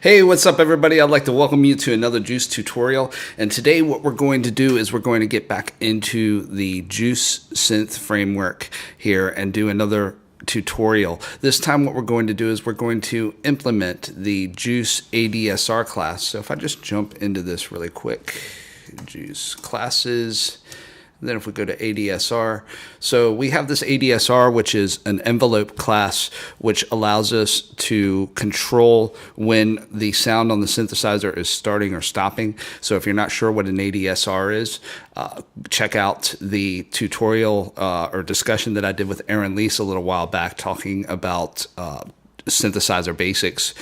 Hey, what's up everybody? I'd like to welcome you to another Juice tutorial. And today what we're going to do is we're going to get back into the Juice synth framework here and do another tutorial. This time what we're going to do is we're going to implement the Juce ADSR class. So if I just jump into this really quick, Juice classes. And then if we go to ADSR, so we have this ADSR, which is an envelope class, which allows us to control when the sound on the synthesizer is starting or stopping. So if you're not sure what an ADSR is, check out the tutorial or discussion that I did with Aaron Leese a little while back talking about synthesizer basics.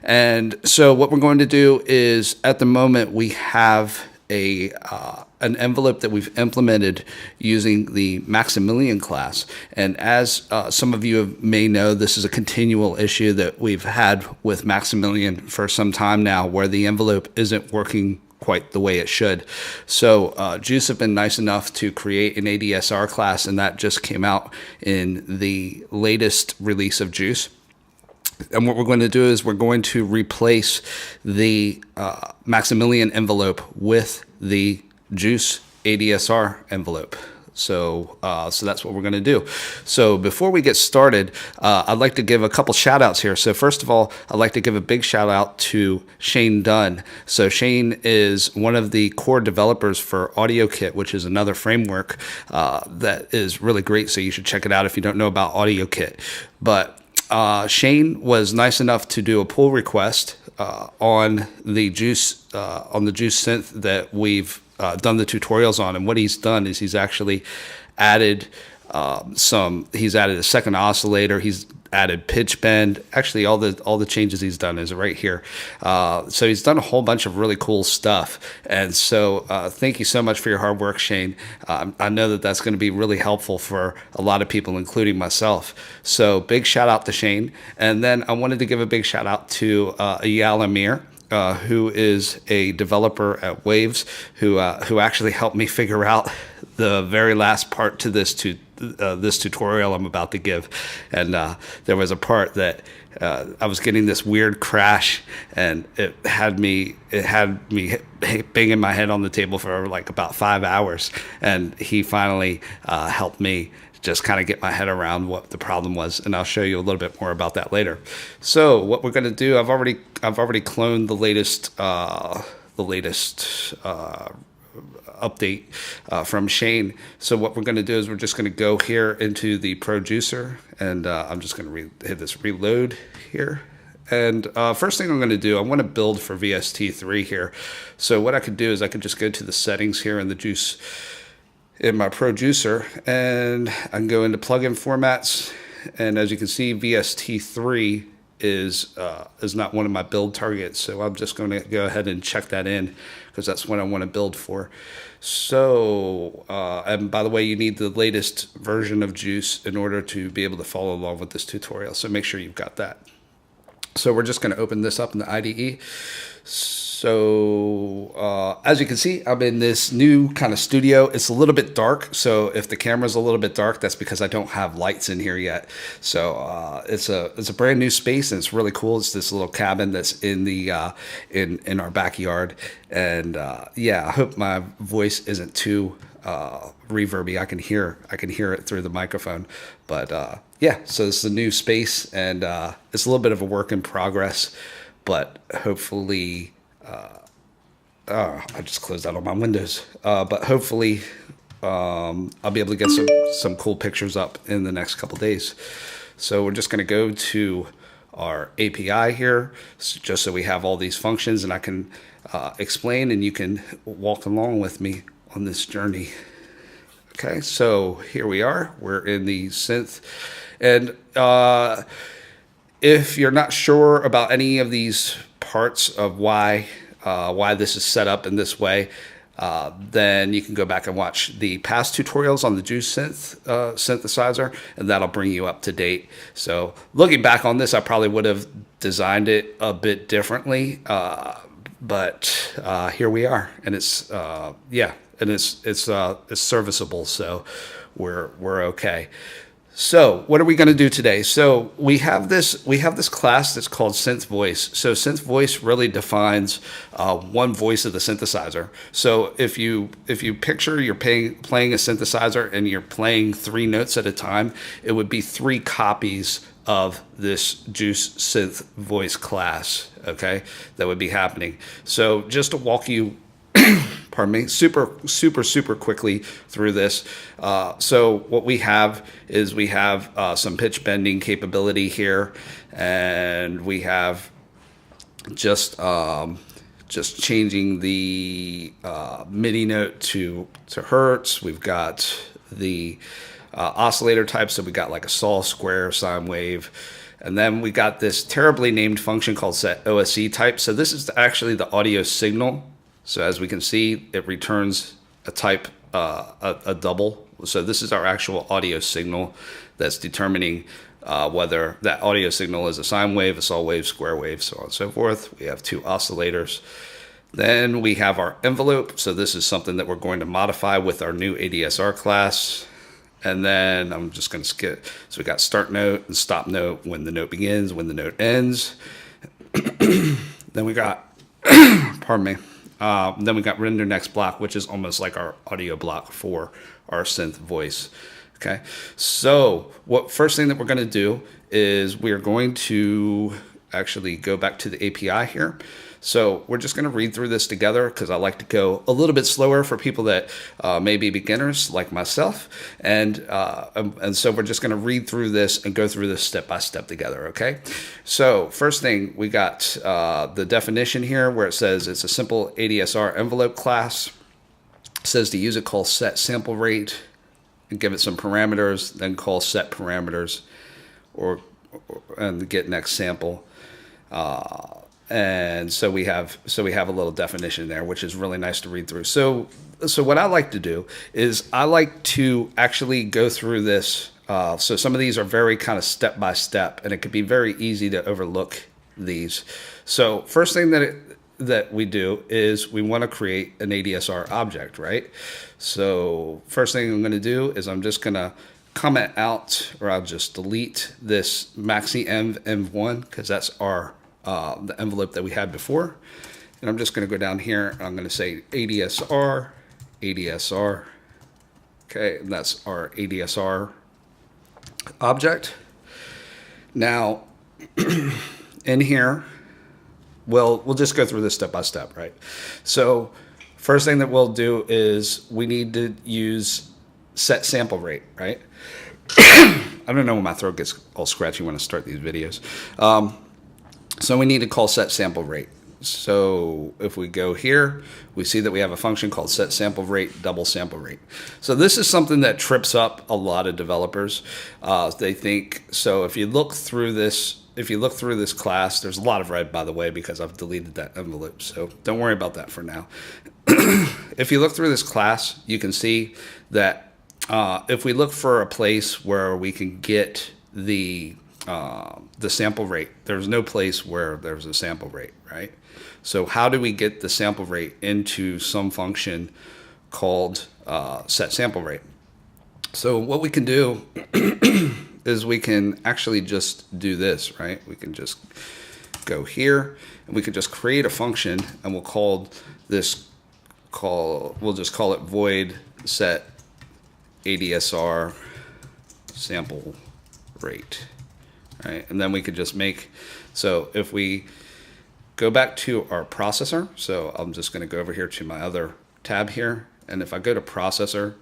And so what we're going to do is, at the moment, we have an envelope that we've implemented using the Maximilian class. And as some of you may know, this is a continual issue that we've had with Maximilian for some time now, where the envelope isn't working quite the way it should. So Juice have been nice enough to create an ADSR class, and that just came out in the latest release of Juice. And what we're going to do is we're going to replace the Maximilian envelope with the Juce ADSR envelope. So that's what we're going to do. So before we get started, I'd like to give a couple shout outs here. So first of all, I'd like to give a big shout out to Shane Dunn. So Shane is one of the core developers for AudioKit, which is another framework that is really great. So you should check it out if you don't know about AudioKit. But Shane was nice enough to do a pull request on the Juice synth that we've done the tutorials on. And what he's done is he's actually added he's added a second oscillator. He's added pitch bend. Actually, all the changes he's done is right here. So he's done a whole bunch of really cool stuff. And so thank you so much for your hard work, Shane. I know that that's going to be really helpful for a lot of people, including myself. So big shout out to Shane. And then I wanted to give a big shout out to Eyal Amir, who is a developer at Waves, who actually helped me figure out the very last part to this tutorial I'm about to give. And there was a part that I was getting this weird crash, and it had me banging my head on the table for like about 5 hours. And he finally helped me just kind of get my head around what the problem was, and I'll show you a little bit more about that later. So what we're going to do, I've already cloned the latest update from Shane. So what we're going to do is we're just going to go here into the producer, and I'm just going to hit this reload here. And first thing I'm going to do, I want to build for VST3 here. So what I could do is I could just go to the settings here in the Juice, in my producer, and I can go into plugin formats. And as you can see, VST3 is not one of my build targets. So I'm just going to go ahead and check that in, because that's what I want to build for. So, and by the way, you need the latest version of Juice in order to be able to follow along with this tutorial. So make sure you've got that. So we're just going to open this up in the IDE. So as you can see, I'm in this new kind of studio. It's a little bit dark, so if the camera's a little bit dark, that's because I don't have lights in here yet. So it's a brand new space, and it's really cool. It's this little cabin that's in the in our backyard, and yeah, I hope my voice isn't too reverby. I can hear it through the microphone. But yeah, so this is a new space, and it's a little bit of a work in progress, but hopefully I just closed out all my windows, but hopefully I'll be able to get some cool pictures up in the next couple days. So we're just going to go to our API here, just so we have all these functions, and I can explain, and you can walk along with me on this journey. Okay, so here we are. We're in the synth, and if you're not sure about any of these parts of why this is set up in this way, then you can go back and watch the past tutorials on the Juice synthesizer, and that'll bring you up to date. So looking back on this, I probably would have designed it a bit differently, but here we are, and it's yeah, and it's serviceable, so we're okay. So what are we going to do today? So we have this class that's called Synth Voice. So Synth Voice really defines one voice of the synthesizer. So if you picture you're playing a synthesizer and you're playing 3 notes at a time, it would be 3 copies of this Juce Synth Voice class. Okay, that would be happening. So just to walk you pardon me, super quickly through this. So what we have is we have some pitch bending capability here, and we have just changing the MIDI note to hertz. We've got the oscillator type, so we got like a saw, square, sine wave. And then we got this terribly named function called set OSC type. So this is actually the audio signal. So as we can see, it returns a type, a double. So this is our actual audio signal that's determining whether that audio signal is a sine wave, a saw wave, square wave, so on and so forth. We have 2 oscillators. Then we have our envelope. So this is something that we're going to modify with our new ADSR class. And then I'm just going to skip. So we got start note and stop note, when the note begins, when the note ends. Then we got, pardon me. Then we got render next block, which is almost like our audio block for our synth voice. Okay, so first thing that we're going to do is we are going to actually go back to the API here. So we're just going to read through this together because I like to go a little bit slower for people that may be beginners like myself. And so we're just going to read through this and go through this step by step together, okay? So first thing, we got the definition here where it says it's a simple ADSR envelope class. It says to use it, call set sample rate and give it some parameters, then call set parameters and get next sample. And so we have a little definition there, which is really nice to read through. So what I like to do is I like to actually go through this. So some of these are very kind of step by step, and it could be very easy to overlook these. So first thing that we do is we want to create an ADSR object, right? So first thing I'm going to do is I'm just going to comment out, or I'll just delete this maxi env1 because that's our the envelope that we had before. And I'm just going to go down here and I'm going to say ADSR. Okay, and that's our ADSR object. Now, in here, we'll just go through this step by step, right? So first thing that we'll do is we need to use set sample rate, right? I don't know when my throat gets all scratchy when I start these videos. So we need to call set sample rate. So if we go here, we see that we have a function called set sample rate, double sample rate. So this is something that trips up a lot of developers. They think, so if you look through this class, there's a lot of red, by the way, because I've deleted that envelope. So don't worry about that for now. If you look through this class, you can see that if we look for a place where we can get the sample rate, there's no place where there's a sample rate, right? So how do we get the sample rate into some function called set sample rate? So what we can do is we can actually just do this, right? We can just go here and we can just create a function, and we'll just call it void set ADSR sample rate. Right, and then we could just so if we go back to our processor, so I'm just going to go over here to my other tab here, and if I go to processor,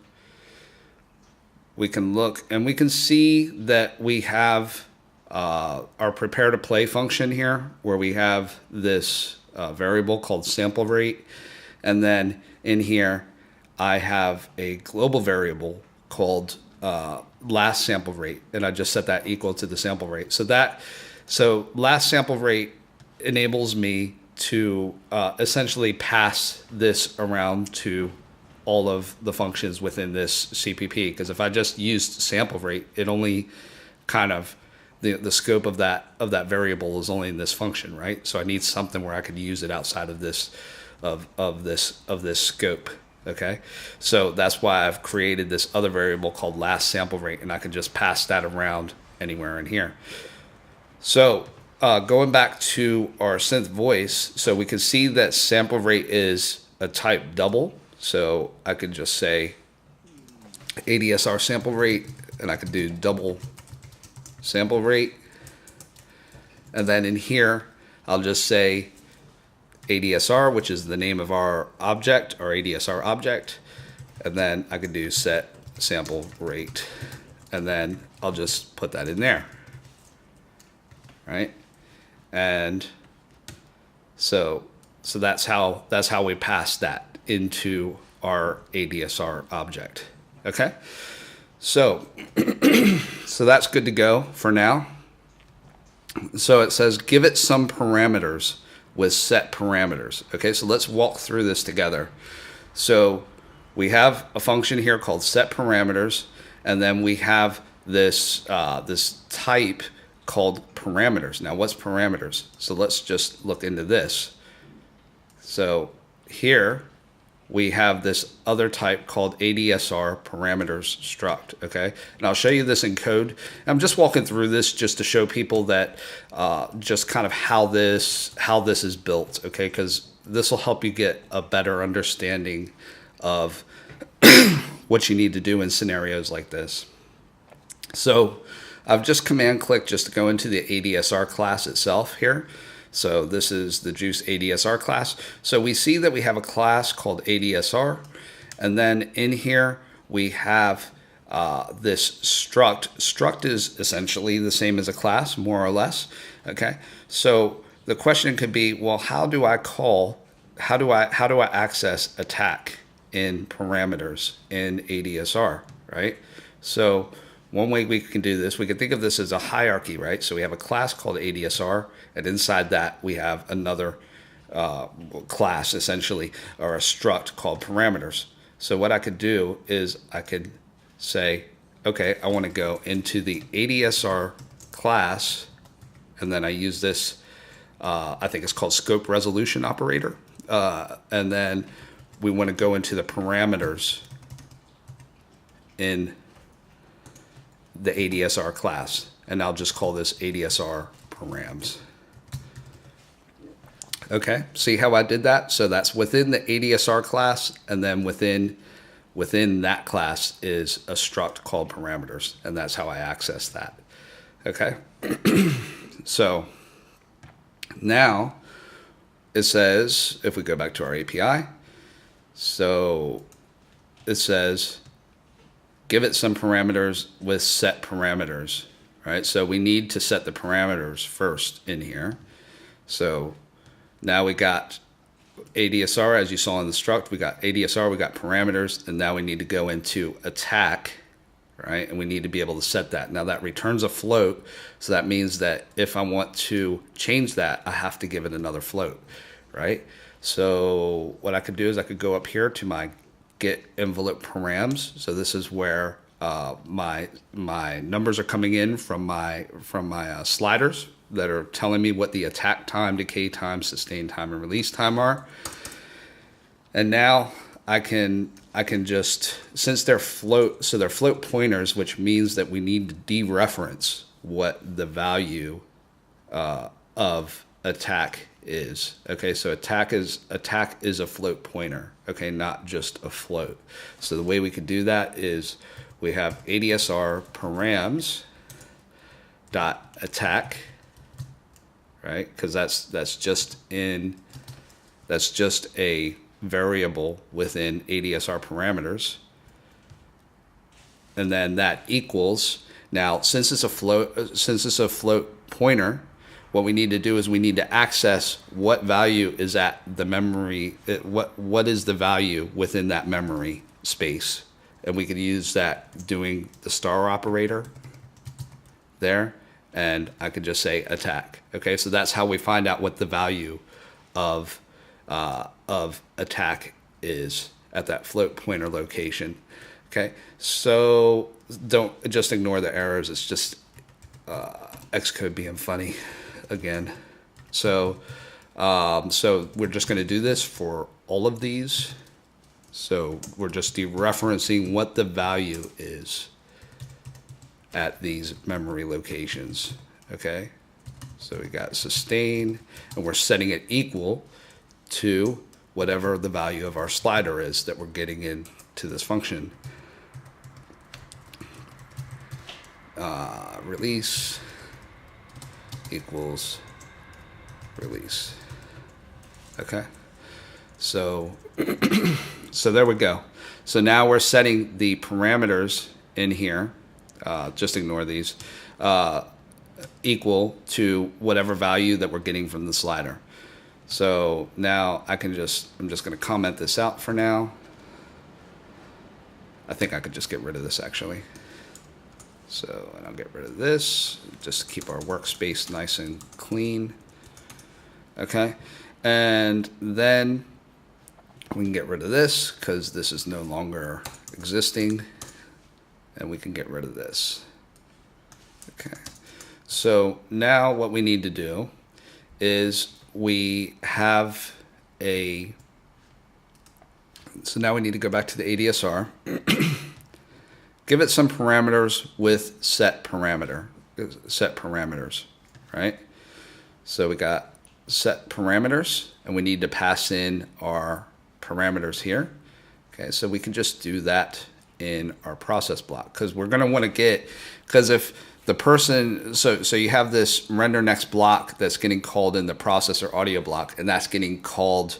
we can look and we can see that we have our prepare to play function here, where we have this variable called sample rate, and then in here I have a global variable called last sample rate, and I just set that equal to the sample rate. So last sample rate enables me to essentially pass this around to all of the functions within this CPP, because if I just used sample rate, it only kind of the scope of that variable is only in this function, right? So I need something where I could use it outside of this of this scope. Okay, so that's why I've created this other variable called last sample rate, and I can just pass that around anywhere in here. So going back to our synth voice, so we can see that sample rate is a type double. So I could just say ADSR sample rate, and I could do double sample rate. And then in here, I'll just say ADSR, which is the name of our object, our ADSR object. And then I could do set sample rate. And then I'll just put that in there. Right? And so that's how we pass that into our ADSR object. Okay? So that's good to go for now. So it says give it some parameters with set parameters. Okay, so let's walk through this together. So we have a function here called set parameters, and then we have this this type called parameters. Now what's parameters? So let's just look into this. So here we have this other type called ADSR parameters struct, okay? And I'll show you this in code. I'm just walking through this just to show people that just kind of how this is built, okay? Because this will help you get a better understanding of what you need to do in scenarios like this. So I've just command clicked just to go into the ADSR class itself here. So this is the Juce ADSR class. So we see that we have a class called ADSR, and then in here we have this struct. Struct is essentially the same as a class, more or less. Okay. So the question could be, well, how do I access attack in parameters in ADSR, right? So one way we can do this, we can think of this as a hierarchy, right? So we have a class called ADSR, and inside that we have another class, essentially, or a struct called parameters. So what I could do is I could say, okay, I want to go into the ADSR class, and then I use this, I think it's called scope resolution operator, and then we want to go into the parameters in the ADSR class, and I'll just call this ADSR params. Okay, see how I did that? So that's within the ADSR class, and then within that class is a struct called parameters, and that's how I access that. Okay, so now it says, if we go back to our API, so it says give it some parameters with set parameters, right? So we need to set the parameters first in here. So now we got ADSR, as you saw in the struct, we got ADSR, we got parameters, and now we need to go into attack, right? And we need to be able to set that. Now that returns a float, so that means that if I want to change that, I have to give it another float, right? So what I could do is I could go up here to my get envelope params. So this is where my numbers are coming in from my sliders that are telling me what the attack time, decay time, sustain time, and release time are. And now I can just, since they're float, so they're float pointers, which means that we need to dereference what the value of attack is. Okay, so attack is a float pointer, okay, not just a float. So the way we could do that is we have ADSR params dot attack, right? Because that's just a variable within ADSR parameters, and then that equals, now since it's a float pointer, what we need to do is we need to access what value is at the memory, what is the value within that memory space. And we could use that doing the star operator there, and I could just say attack. Okay, so that's how we find out what the value of attack is at that float pointer location. Okay, so don't just ignore the errors. It's just Xcode being funny again. So so we're just going to do this for all of these. So we're just dereferencing what the value is at these memory locations, okay? So we got sustain, and we're setting it equal to whatever the value of our slider is that we're getting into this function. Release equals release. Okay, so so there we go. So now we're setting the parameters in here. Just ignore these. Equal to whatever value that we're getting from the slider. So now I'm just going to comment this out for now. I think I could just get rid of this actually. So, and I'll get rid of this, just to keep our workspace nice and clean. Okay, and then we can get rid of this because this is no longer existing, and we can get rid of this. Okay, so now what we need to do is we have a, so now we need to go back to the ADSR. Give it some parameters with set parameters, right? So we got set parameters, and we need to pass in our parameters here. Okay, so we can just do that in our process block, because we're going to want to get, because if the person, so you have this render next block that's getting called in the processor audio block, and that's getting called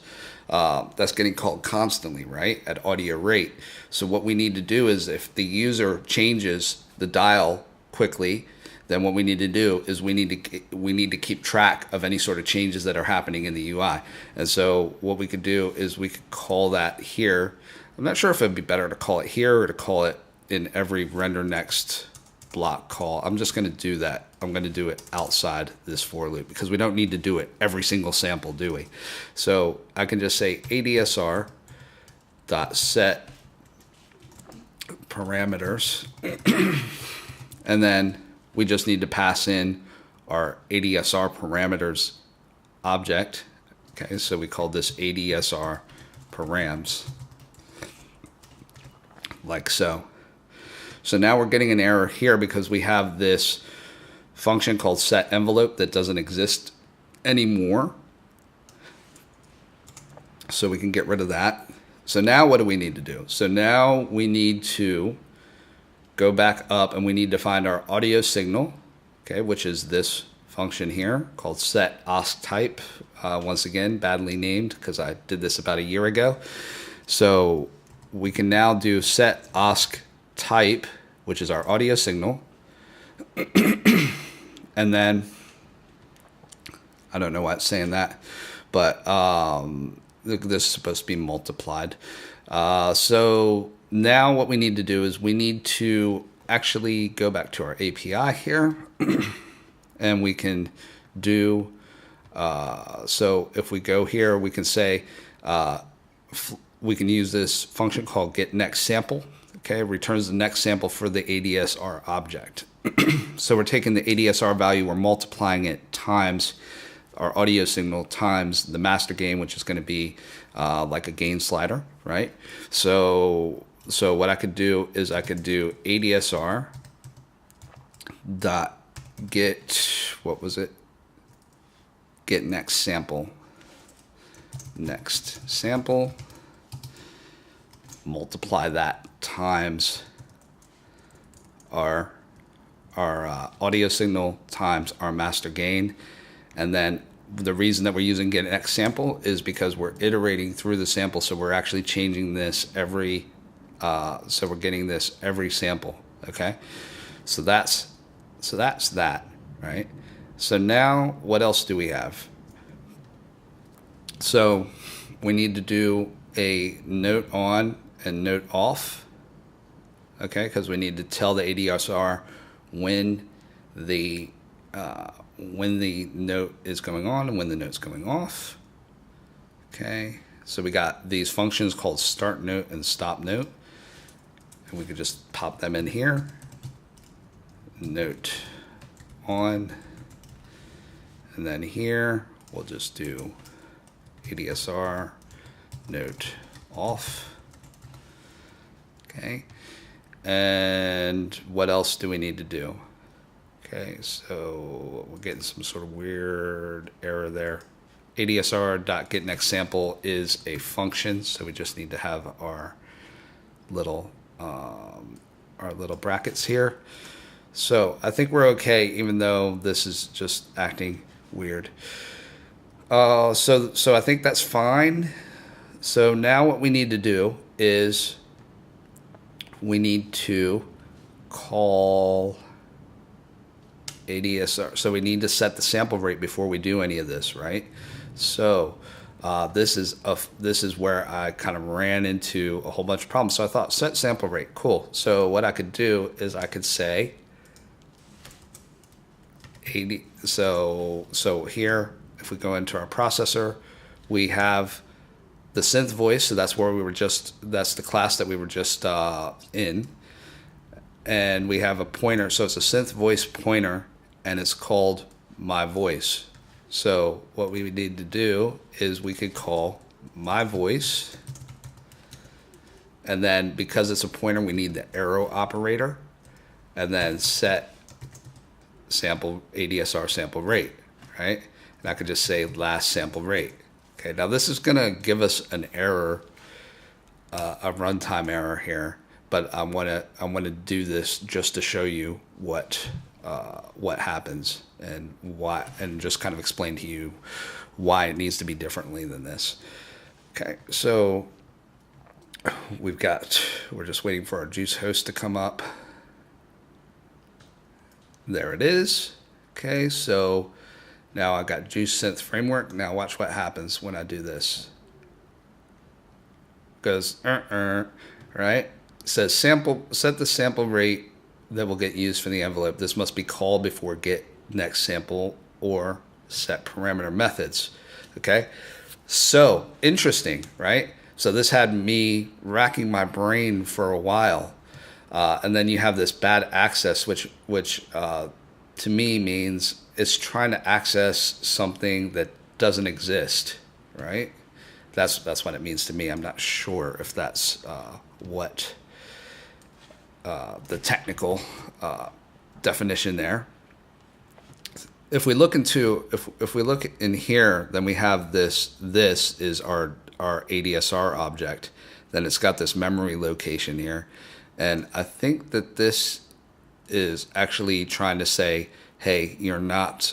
constantly, right, at audio rate. So what we need to do is, if the user changes the dial quickly, then what we need to do is we need to keep track of any sort of changes that are happening in the UI. And so what we could do is we could call that here. I'm not sure if it'd be better to call it here or to call it in every render next block call. I'm just going to do that. I'm going to do it outside this for loop because we don't need to do it every single sample, do we? So I can just say ADSR dot set parameters, and then we just need to pass in our ADSR parameters object. Okay, so we call this ADSR params, like so. So now we're getting an error here because we have this function called set envelope that doesn't exist anymore. So we can get rid of that. So now what do we need to do? So now we need to go back up, and we need to find our audio signal, okay, which is this function here called set osc type. Once again, badly named because I did this about a year ago. So we can now do set osc type, which is our audio signal. And then, I don't know why it's saying that, but this is supposed to be multiplied. So now what we need to do is we need to actually go back to our API here, and we can do, so if we go here, we can say, we can use this function called get next sample. Okay, returns the next sample for the ADSR object. So we're taking the ADSR value, we're multiplying it times our audio signal times the master gain, which is going to be like a gain slider, right? So what I could do is I could do ADSR dot get, what was it? Get next sample, multiply that times our audio signal times our master gain. And then the reason that we're using get next sample is because we're iterating through the sample, so we're actually changing this every so we're getting this every sample. Okay, so that's that, right? So now what else do we have? So we need to do a note on and note off, okay, because we need to tell the ADSR when the note is going on and when the note's going off. Okay, so we got these functions called start note and stop note, and we could just pop them in here. Note on, and then here we'll just do ADSR note off. Okay. And what else do we need to do? Okay, so we're getting some sort of weird error there. ADSR.getNextSample is a function, so we just need to have our little brackets here. So I think we're okay, even though this is just acting weird. So I think that's fine. So now what we need to do is we need to call ADSR. So we need to set the sample rate before we do any of this, right? So this is where I kind of ran into a whole bunch of problems. So I thought set sample rate, cool. So what I could do is I could say 80. So here, if we go into our processor, we have the synth voice. So that's where we were just. That's the class that we were just in. And we have a pointer. So it's a synth voice pointer, and it's called my voice. So what we would need to do is we could call my voice, and then because it's a pointer, we need the arrow operator, and then set sample ADSR sample rate, right? And I could just say last sample rate. Okay, now this is gonna give us an error, a runtime error here, but I wanna do this just to show you what happens and why, and just kind of explain to you why it needs to be differently than this. Okay, so we're just waiting for our Juice host to come up. There it is. Okay, so now I got Juice Synth Framework. Now watch what happens when I do this. Goes right? It says set the sample rate that will get used for the envelope. This must be called before get next sample or set parameter methods. Okay, so interesting, right? So this had me racking my brain for a while, and then you have this bad access, which to me means it's trying to access something that doesn't exist, right? That's what it means to me. I'm not sure if that's what the technical definition there. If we look in here, then we have this. This is our ADSR object. Then it's got this memory location here, and I think that this is actually trying to say, hey, you're not,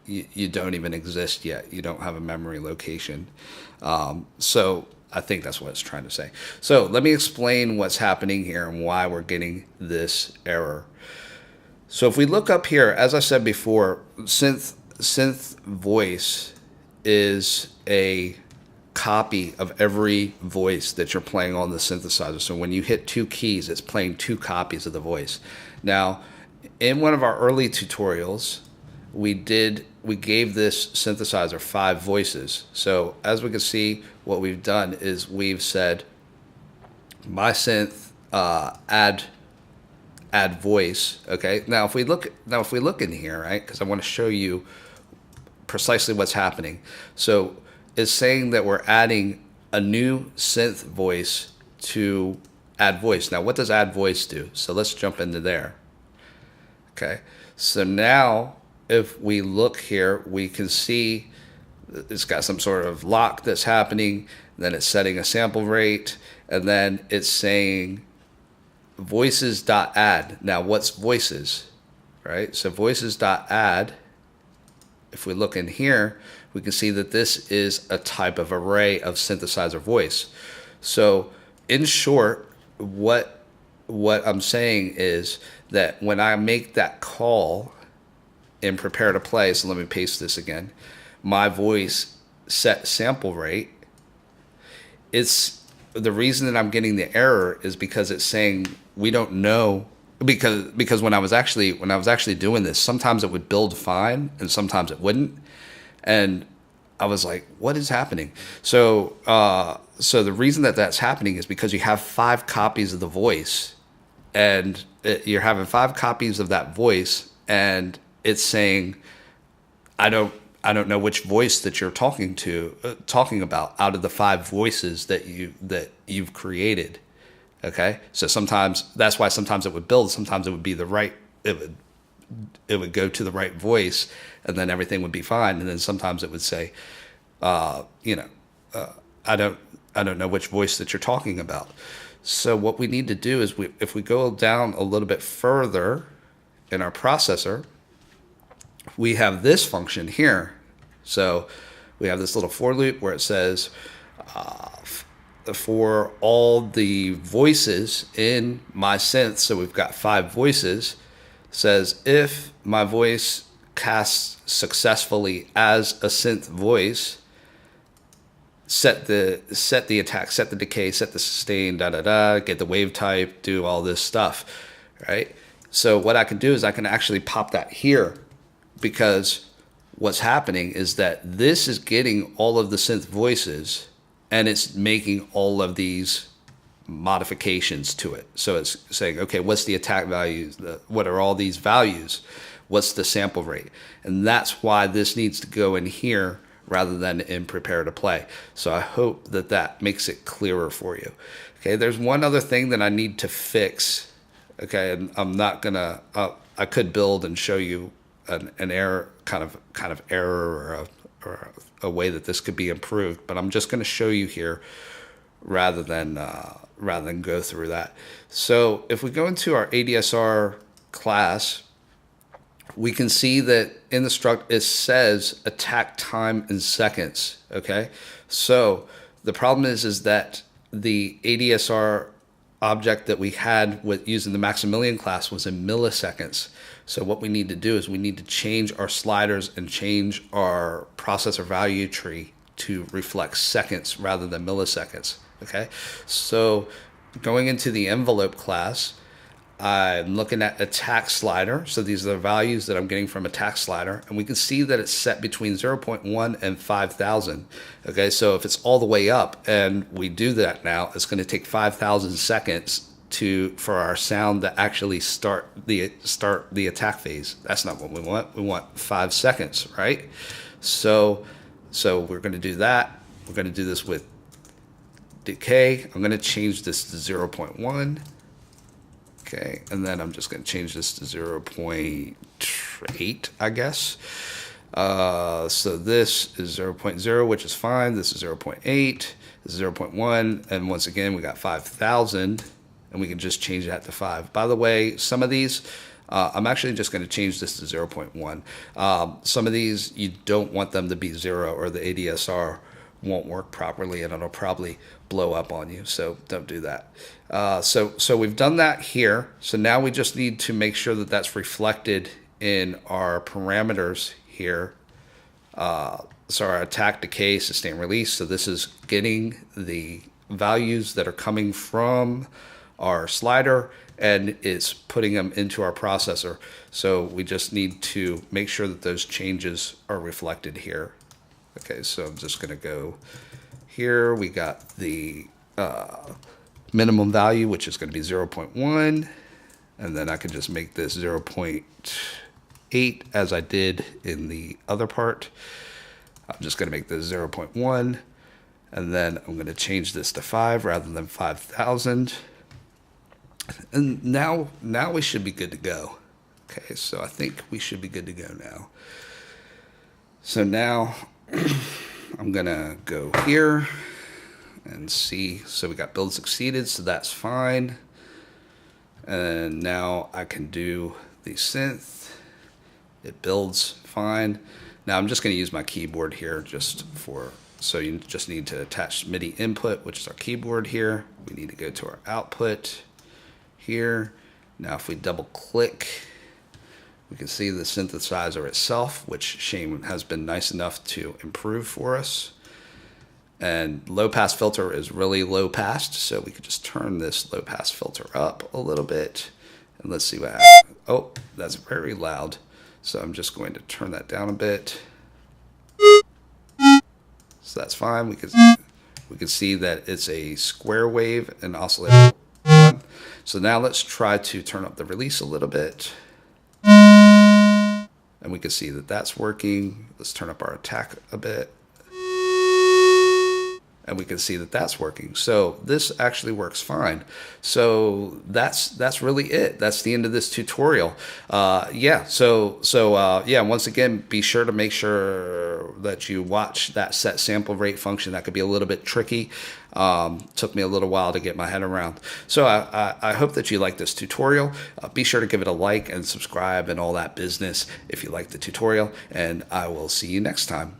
you don't even exist yet. You don't have a memory location. So I think that's what it's trying to say. So let me explain what's happening here and why we're getting this error. So if we look up here, as I said before, synth voice is a copy of every voice that you're playing on the synthesizer. So when you hit two keys, it's playing two copies of the voice. Now, in one of our early tutorials, we gave this synthesizer 5 voices. So as we can see, what we've done is we've said my synth add voice. Okay. Now if we look in here, right, because I want to show you precisely what's happening. So it's saying that we're adding a new synth voice to add voice. Now what does add voice do? So let's jump into there. Okay. So now if we look here, we can see it's got some sort of lock that's happening. Then it's setting a sample rate, and then it's saying voices.add. Now what's voices, right? So voices.add, if we look in here, we can see that this is a type of array of synthesizer voice. So in short, what I'm saying is that when I make that call in prepare to play, so let me paste this again, my voice set sample rate, it's the reason that I'm getting the error is because it's saying we don't know, because when I was actually doing this, sometimes it would build fine and sometimes it wouldn't, and I was like, what is happening? So the reason that that's happening is because you have 5 copies of the voice, and you're having 5 copies of that voice, and it's saying I don't know which voice that you're talking about out of the 5 voices that you've created. Okay, so sometimes that's why sometimes it would build, sometimes it would be the right, it would go to the right voice, and then everything would be fine. And then sometimes it would say, you know, I don't know which voice that you're talking about. So what we need to do is if we go down a little bit further in our processor, we have this function here. So we have this little for loop where it says, for all the voices in my synth, so we've got 5 voices, says if my voice casts successfully as a synth voice, set the attack, set the decay, set the sustain, get the wave type, do all this stuff, right? So what I can do is I can actually pop that here, because what's happening is that this is getting all of the synth voices and it's making all of these modifications to it. So it's saying, okay, what's the attack values? What are all these values? What's the sample rate? And that's why this needs to go in here rather than in prepare to play. So I hope that that makes it clearer for you. Okay, there's one other thing that I need to fix. Okay, and I'm not gonna, I could build and show you an error, kind of error or a way that this could be improved, but I'm just going to show you here rather than go through that. So if we go into our ADSR class, we can see that in the struct it says attack time in seconds. Okay, so the problem is that the ADSR object that we had with using the Maximilian class was in milliseconds. So what we need to do is we need to change our sliders and change our processor value tree to reflect seconds rather than milliseconds. Okay, so going into the envelope class, I'm looking at attack slider. So these are the values that I'm getting from attack slider, and we can see that it's set between 0.1 and 5,000. Okay, so if it's all the way up and we do that now, it's going to take 5,000 seconds for our sound to actually start the attack phase. That's not what we want. We want 5 seconds, right? So we're going to do that. We're going to do this with decay. I'm going to change this to 0.1. Okay, and then I'm just going to change this to 0.8, I guess. So this is 0.0, which is fine. This is 0.8. This is 0.1. And once again, we got 5,000. And we can just change that to 5. By the way, some of these, I'm actually just going to change this to 0.1. Some of these, you don't want them to be 0 or the ADSR won't work properly and it'll probably blow up on you. So don't do that. So we've done that here. So now we just need to make sure that that's reflected in our parameters here. So our attack, decay, sustain, release. So this is getting the values that are coming from our slider and it's putting them into our processor. So we just need to make sure that those changes are reflected here. Okay, so I'm just going to go here. We got the minimum value, which is going to be 0.1. And then I can just make this 0.8 as I did in the other part. I'm just going to make this 0.1. And then I'm going to change this to 5 rather than 5,000. And now we should be good to go. Okay, so I think we should be good to go now. So now I'm gonna go here and see. So we got build succeeded, so that's fine. And now I can do the synth. It builds fine. Now I'm just gonna use my keyboard here so you just need to attach MIDI input, which is our keyboard here. We need to go to our output here. Now if we double click, we can see the synthesizer itself, which Shane has been nice enough to improve for us. And low pass filter is really low passed, so we could just turn this low pass filter up a little bit. And let's see what happens. Oh, that's very loud. So I'm just going to turn that down a bit. So that's fine. We can see that it's a square wave and oscillator 1. So now let's try to turn up the release a little bit. And we can see that that's working. Let's turn up our attack a bit. and we can see that that's working. So this actually works fine. So that's really it. That's the end of this tutorial. Yeah. Yeah. Once again, be sure to make sure that you watch that set sample rate function. That could be a little bit tricky. Took me a little while to get my head around. So I hope that you like this tutorial. Be sure to give it a like and subscribe and all that business if you like the tutorial. And I will see you next time.